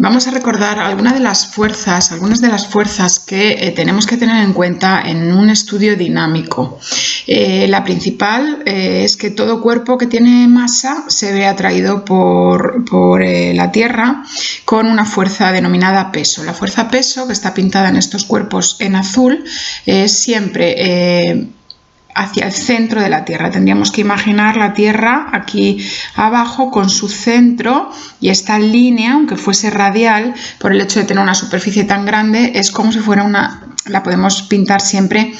Vamos a recordar algunas de las fuerzas que tenemos que tener en cuenta en un estudio dinámico. La principal es que todo cuerpo que tiene masa se ve atraído por la Tierra con una fuerza denominada peso. La fuerza peso, que está pintada en estos cuerpos en azul, es siempre hacia el centro de la Tierra. Tendríamos que imaginar la Tierra aquí abajo con su centro, y esta línea, aunque fuese radial, por el hecho de tener una superficie tan grande, es como si fuera la podemos pintar siempre,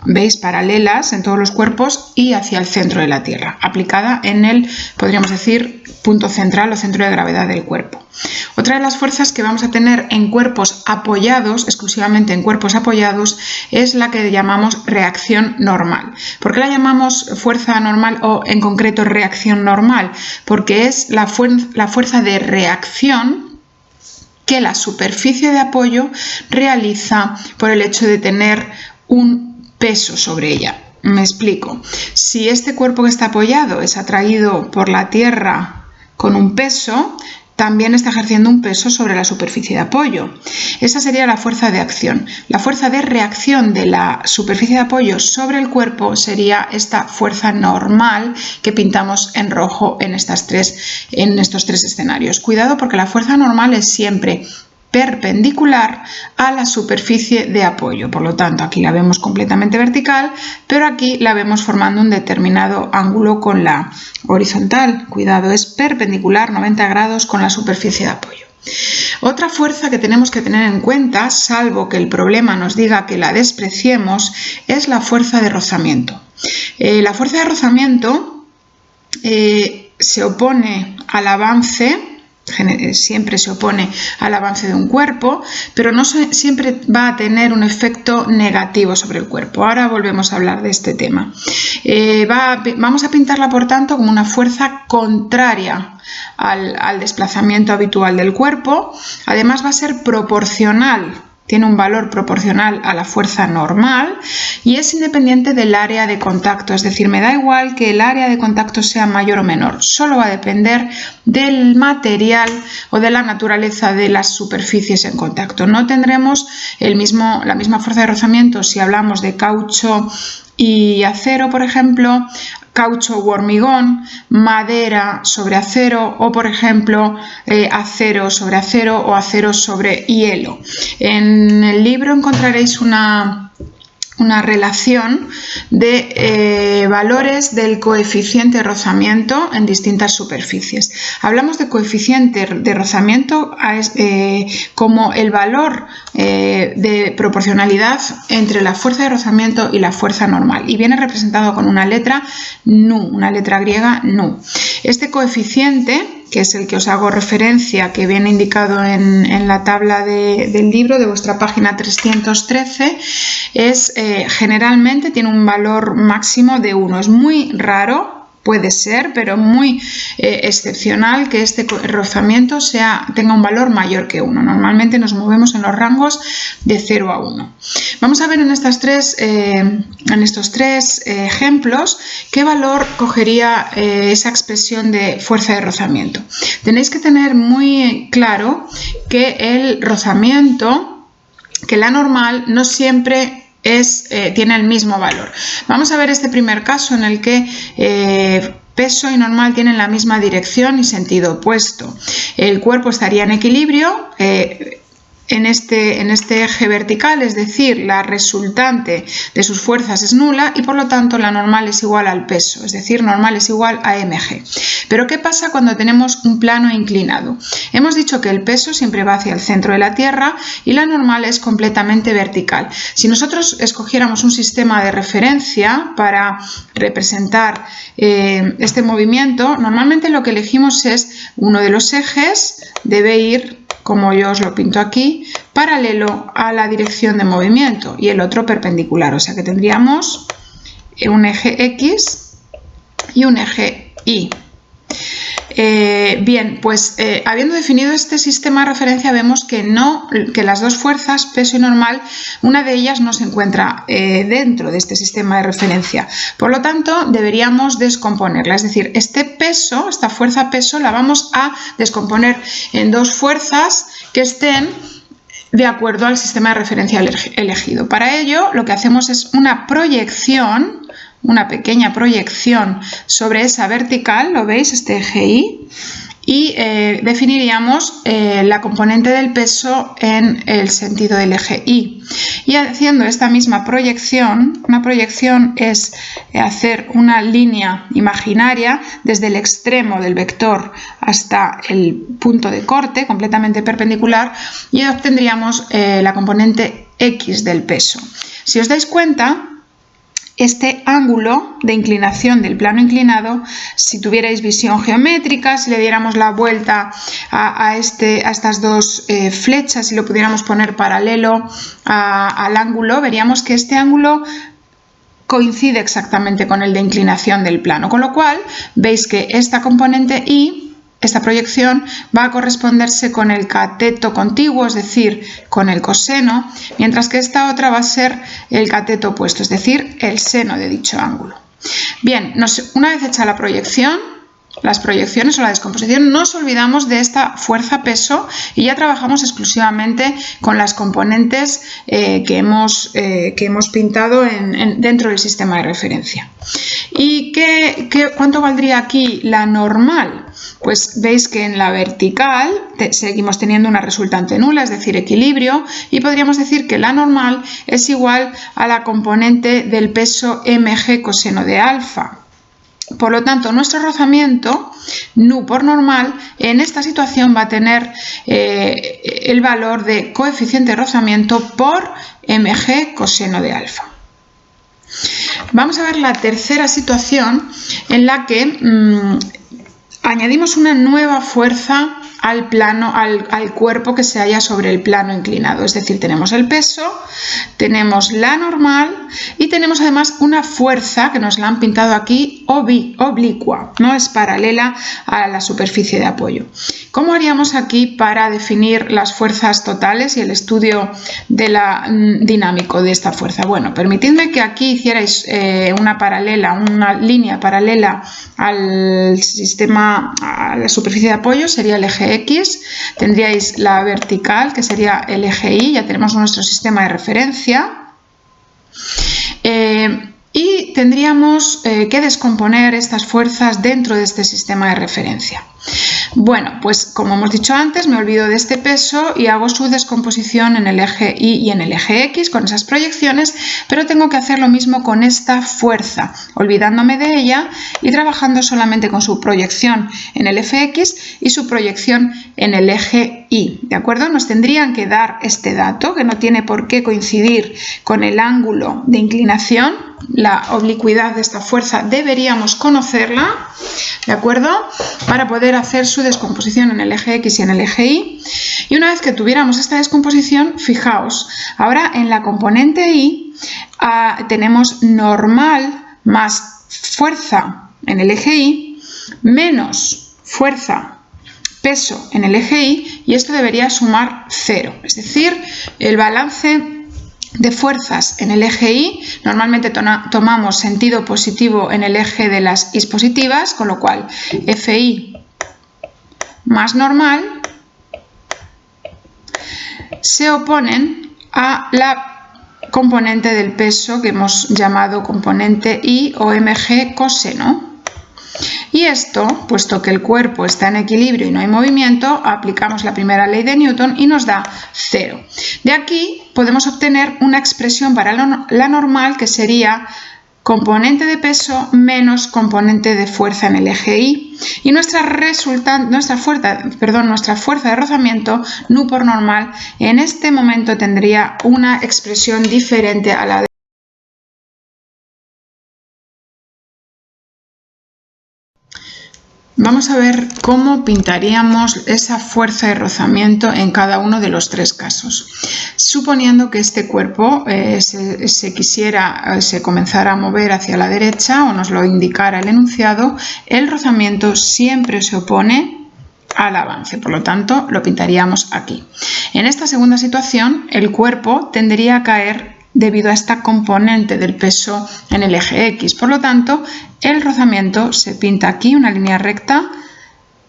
¿veis?, paralelas en todos los cuerpos y hacia el centro de la Tierra, aplicada en el, podríamos decir, punto central o centro de gravedad del cuerpo. Otra de las fuerzas que vamos a tener en cuerpos apoyados, exclusivamente en cuerpos apoyados, es la que llamamos reacción normal. ¿Por qué la llamamos fuerza normal o en concreto reacción normal? Porque es la fuerza de reacción que la superficie de apoyo realiza por el hecho de tener un peso sobre ella. Me explico. Si este cuerpo que está apoyado es atraído por la Tierra con un peso, también está ejerciendo un peso sobre la superficie de apoyo. Esa sería la fuerza de acción. La fuerza de reacción de la superficie de apoyo sobre el cuerpo sería esta fuerza normal que pintamos en rojo en estos tres escenarios. Cuidado, porque la fuerza normal es siempre perpendicular a la superficie de apoyo. Por lo tanto, aquí la vemos completamente vertical, pero aquí la vemos formando un determinado ángulo con la horizontal. Cuidado, es perpendicular 90 grados con la superficie de apoyo. Otra fuerza que tenemos que tener en cuenta, salvo que el problema nos diga que la despreciemos, es la fuerza de rozamiento. La fuerza de rozamiento se opone al avance, siempre se opone al avance de un cuerpo, pero no siempre va a tener un efecto negativo sobre el cuerpo. Ahora volvemos a hablar de este tema. Vamos a pintarla, por tanto, como una fuerza contraria al desplazamiento habitual del cuerpo. Además, va a ser proporcional. Tiene un valor proporcional a la fuerza normal y es independiente del área de contacto, es decir, me da igual que el área de contacto sea mayor o menor, solo va a depender del material o de la naturaleza de las superficies en contacto. No tendremos la misma fuerza de rozamiento si hablamos de caucho y acero, por ejemplo, caucho u hormigón, madera sobre acero o, por ejemplo, acero sobre acero o acero sobre hielo. En el libro encontraréis una relación de valores del coeficiente de rozamiento en distintas superficies. Hablamos de coeficiente de rozamiento como el valor de proporcionalidad entre la fuerza de rozamiento y la fuerza normal, y viene representado con una letra nu, una letra griega nu. Este coeficiente, que es el que os hago referencia, que viene indicado en la tabla del libro de vuestra página 313, generalmente tiene un valor máximo de 1. Es muy raro, puede ser, pero muy excepcional que este rozamiento tenga un valor mayor que 1. Normalmente nos movemos en los rangos de 0 a 1. Vamos a ver en estos tres ejemplos qué valor cogería esa expresión de fuerza de rozamiento. Tenéis que tener muy claro que el rozamiento, que la normal, no siempre tiene el mismo valor. Vamos a ver este primer caso en el que peso y normal tienen la misma dirección y sentido opuesto. El cuerpo estaría en equilibrio en este eje vertical, es decir, la resultante de sus fuerzas es nula y por lo tanto la normal es igual al peso, es decir, normal es igual a mg. Pero ¿qué pasa cuando tenemos un plano inclinado? Hemos dicho que el peso siempre va hacia el centro de la Tierra y la normal es completamente vertical. Si nosotros escogiéramos un sistema de referencia para representar este movimiento, normalmente lo que elegimos es uno de los ejes debe ir, como yo os lo pinto aquí, paralelo a la dirección de movimiento y el otro perpendicular, o sea que tendríamos un eje X y un eje Y. Bien, pues habiendo definido este sistema de referencia, vemos que las dos fuerzas, peso y normal, una de ellas no se encuentra dentro de este sistema de referencia. Por lo tanto, deberíamos descomponerla. Es decir, esta fuerza peso, la vamos a descomponer en dos fuerzas que estén de acuerdo al sistema de referencia elegido. Para ello, lo que hacemos es una proyección, una pequeña proyección sobre esa vertical, ¿lo veis? Este eje Y, y definiríamos la componente del peso en el sentido del eje Y. Y haciendo esta misma proyección, una proyección es hacer una línea imaginaria desde el extremo del vector hasta el punto de corte, completamente perpendicular, y obtendríamos la componente X del peso. Si os dais cuenta, este ángulo de inclinación del plano inclinado, si tuvierais visión geométrica, si le diéramos la vuelta a estas dos flechas y lo pudiéramos poner paralelo al ángulo, veríamos que este ángulo coincide exactamente con el de inclinación del plano, con lo cual veis que esta componente Y, esta proyección, va a corresponderse con el cateto contiguo, es decir, con el coseno, mientras que esta otra va a ser el cateto opuesto, es decir, el seno de dicho ángulo. Bien, una vez hecha la proyección, las proyecciones o la descomposición, nos olvidamos de esta fuerza peso y ya trabajamos exclusivamente con las componentes que hemos pintado dentro del sistema de referencia. ¿Y cuánto valdría aquí la normal? Pues veis que en la vertical seguimos teniendo una resultante nula, es decir, equilibrio, y podríamos decir que la normal es igual a la componente del peso mg coseno de alfa. Por lo tanto, nuestro rozamiento, nu por normal, en esta situación va a tener el valor de coeficiente de rozamiento por mg coseno de alfa. Vamos a ver la tercera situación en la que añadimos una nueva fuerza al cuerpo que se halla sobre el plano inclinado. Es decir, tenemos el peso, tenemos la normal y tenemos además una fuerza que nos la han pintado aquí oblicua, no es paralela a la superficie de apoyo. ¿Cómo haríamos aquí para definir las fuerzas totales y el estudio dinámico de esta fuerza? Bueno, permitidme que aquí hicierais una línea paralela al sistema, a la superficie de apoyo, sería el eje X, tendríais la vertical, que sería el eje Y, ya tenemos nuestro sistema de referencia. Y tendríamos que descomponer estas fuerzas dentro de este sistema de referencia. Bueno, pues como hemos dicho antes, me olvido de este peso y hago su descomposición en el eje Y y en el eje X con esas proyecciones, pero tengo que hacer lo mismo con esta fuerza, olvidándome de ella y trabajando solamente con su proyección en el eje X y su proyección en el eje Y, ¿de acuerdo? Nos tendrían que dar este dato, que no tiene por qué coincidir con el ángulo de inclinación, la oblicuidad de esta fuerza deberíamos conocerla, ¿de acuerdo? Para poder hacer su descomposición en el eje X y en el eje Y. Y una vez que tuviéramos esta descomposición, fijaos, ahora en la componente Y tenemos normal más fuerza en el eje Y menos fuerza peso en el eje Y, y esto debería sumar 0, es decir, el balance de fuerzas en el eje Y, normalmente tomamos sentido positivo en el eje de las Is positivas, con lo cual FI más normal se oponen a la componente del peso que hemos llamado componente I o mg coseno. Y esto, puesto que el cuerpo está en equilibrio y no hay movimiento, aplicamos la primera ley de Newton y nos da 0. De aquí podemos obtener una expresión para la normal que sería componente de peso menos componente de fuerza en el eje Y. Y nuestra fuerza de rozamiento, nu por normal, en este momento tendría una expresión diferente a la de vamos a ver cómo pintaríamos esa fuerza de rozamiento en cada uno de los tres casos. Suponiendo que este cuerpo se comenzara a mover hacia la derecha o nos lo indicara el enunciado, el rozamiento siempre se opone al avance, por lo tanto lo pintaríamos aquí. En esta segunda situación, el cuerpo tendería a caer debido a esta componente del peso en el eje X. Por lo tanto, el rozamiento se pinta aquí, una línea recta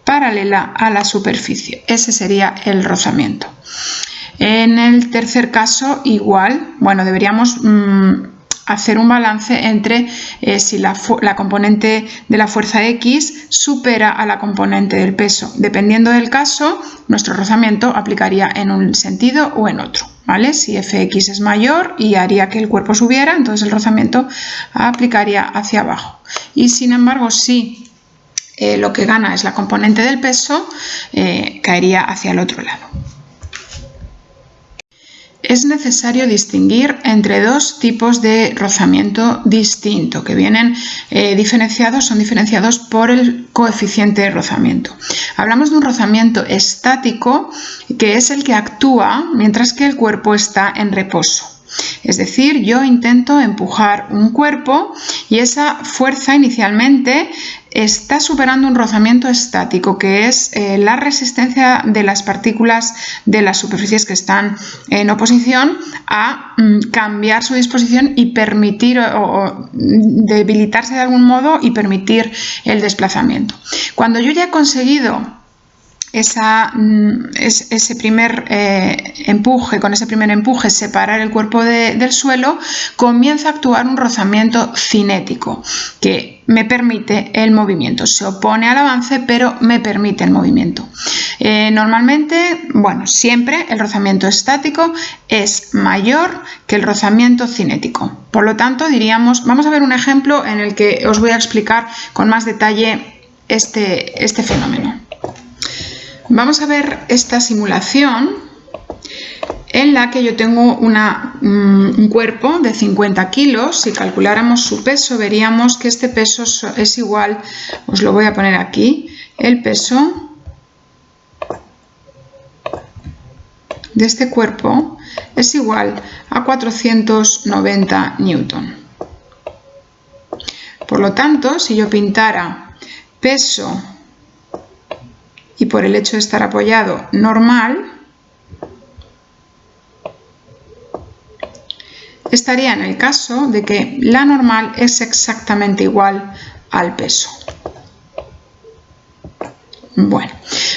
paralela a la superficie. Ese sería el rozamiento. En el tercer caso, igual, bueno, deberíamos hacer un balance entre si la componente de la fuerza X supera a la componente del peso. Dependiendo del caso, nuestro rozamiento aplicaría en un sentido o en otro, ¿vale? Si Fx es mayor y haría que el cuerpo subiera, entonces el rozamiento aplicaría hacia abajo. Y sin embargo, si lo que gana es la componente del peso, caería hacia el otro lado. Es necesario distinguir entre dos tipos de rozamiento distinto que vienen son diferenciados por el coeficiente de rozamiento. Hablamos de un rozamiento estático, que es el que actúa mientras que el cuerpo está en reposo. Es decir, yo intento empujar un cuerpo y esa fuerza inicialmente está superando un rozamiento estático, que es la resistencia de las partículas de las superficies que están en oposición a cambiar su disposición y permitir o debilitarse de algún modo y permitir el desplazamiento. Cuando yo ya he conseguido ese primer empuje, con ese primer empuje separar el cuerpo del suelo, comienza a actuar un rozamiento cinético que me permite el movimiento. Se opone al avance, pero me permite el movimiento. Normalmente, bueno, siempre el rozamiento estático es mayor que el rozamiento cinético. Por lo tanto, diríamos, vamos a ver un ejemplo en el que os voy a explicar con más detalle este fenómeno. Vamos a ver esta simulación en la que yo tengo un cuerpo de 50 kilos. Si calculáramos su peso, veríamos que este peso es igual, os lo voy a poner aquí, el peso de este cuerpo es igual a 490 newton. Por lo tanto, si yo pintara peso y por el hecho de estar apoyado normal, estaría en el caso de que la normal es exactamente igual al peso. Bueno,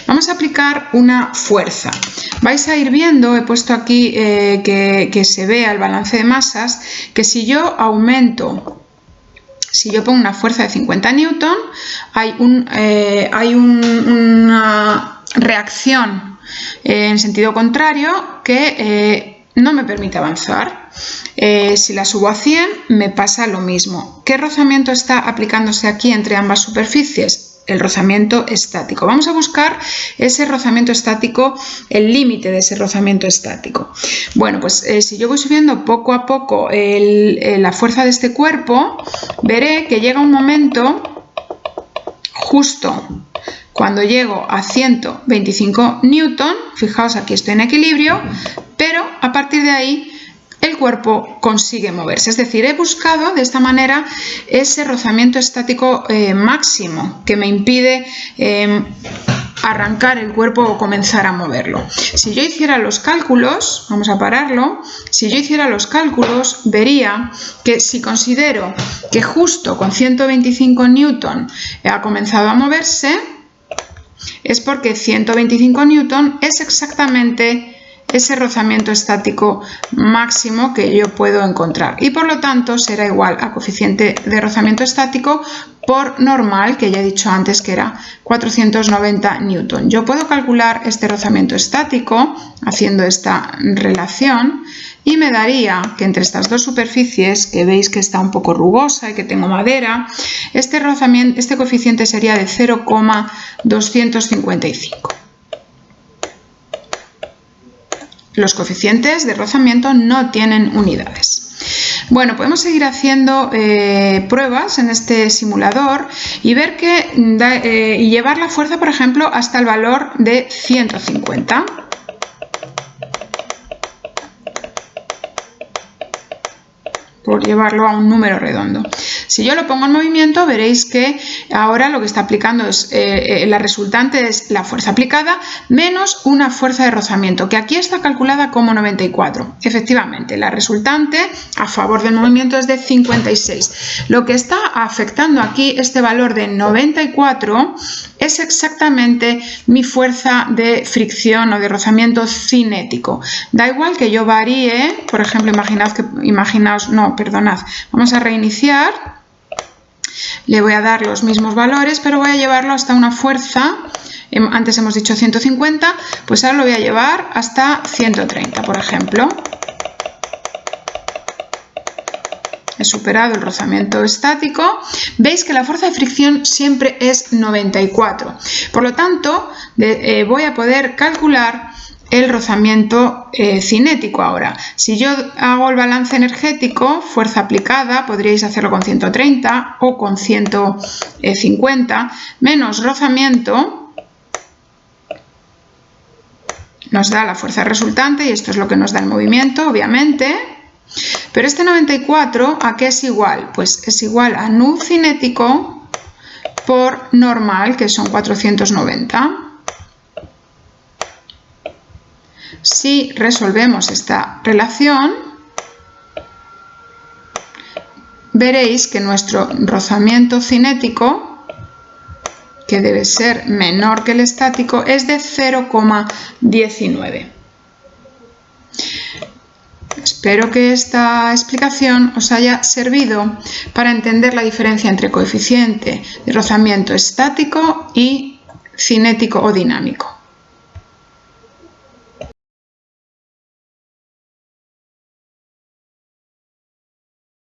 vamos a aplicar una fuerza. Vais a ir viendo, he puesto aquí que se vea el balance de masas, que si yo pongo una fuerza de 50 newton, hay una reacción en sentido contrario que no me permite avanzar. Si la subo a 100, me pasa lo mismo. ¿Qué rozamiento está aplicándose aquí entre ambas superficies? El rozamiento estático. Vamos a buscar ese rozamiento estático, el límite de ese rozamiento estático. Bueno, pues si yo voy subiendo poco a poco la fuerza de este cuerpo, veré que llega un momento justo cuando llego a 125 newton, fijaos, aquí estoy en equilibrio, pero a partir de ahí el cuerpo consigue moverse. Es decir, he buscado de esta manera ese rozamiento estático máximo que me impide arrancar el cuerpo o comenzar a moverlo. Si yo hiciera los cálculos, vamos a pararlo, si yo hiciera los cálculos, vería que si considero que justo con 125 newton ha comenzado a moverse, es porque 125 newton es exactamente ese rozamiento estático máximo que yo puedo encontrar y por lo tanto será igual a coeficiente de rozamiento estático por normal, que ya he dicho antes que era 490 newton. Yo puedo calcular este rozamiento estático haciendo esta relación y me daría que entre estas dos superficies, que veis que está un poco rugosa y que tengo madera, este coeficiente sería de 0,255. Los coeficientes de rozamiento no tienen unidades. Bueno, podemos seguir haciendo pruebas en este simulador y ver que y llevar la fuerza, por ejemplo, hasta el valor de 150. Por llevarlo a un número redondo. Si yo lo pongo en movimiento, veréis que ahora lo que está aplicando es, la resultante es la fuerza aplicada menos una fuerza de rozamiento, que aquí está calculada como 94. Efectivamente, la resultante a favor del movimiento es de 56. Lo que está afectando aquí, este valor de 94, es exactamente mi fuerza de fricción o de rozamiento cinético. Da igual que yo varíe, por ejemplo, vamos a reiniciar, le voy a dar los mismos valores, pero voy a llevarlo hasta una fuerza, antes hemos dicho 150, pues ahora lo voy a llevar hasta 130, por ejemplo. He superado el rozamiento estático. Veis que la fuerza de fricción siempre es 94. Por lo tanto, voy a poder calcular el rozamiento cinético ahora. Si yo hago el balance energético, fuerza aplicada, podríais hacerlo con 130 o con 150, menos rozamiento, nos da la fuerza resultante y esto es lo que nos da el movimiento, obviamente. Pero este 94, ¿a qué es igual? Pues es igual a nu cinético por normal, que son 490. Si resolvemos esta relación, veréis que nuestro rozamiento cinético, que debe ser menor que el estático, es de 0,19. Espero que esta explicación os haya servido para entender la diferencia entre coeficiente de rozamiento estático y cinético o dinámico.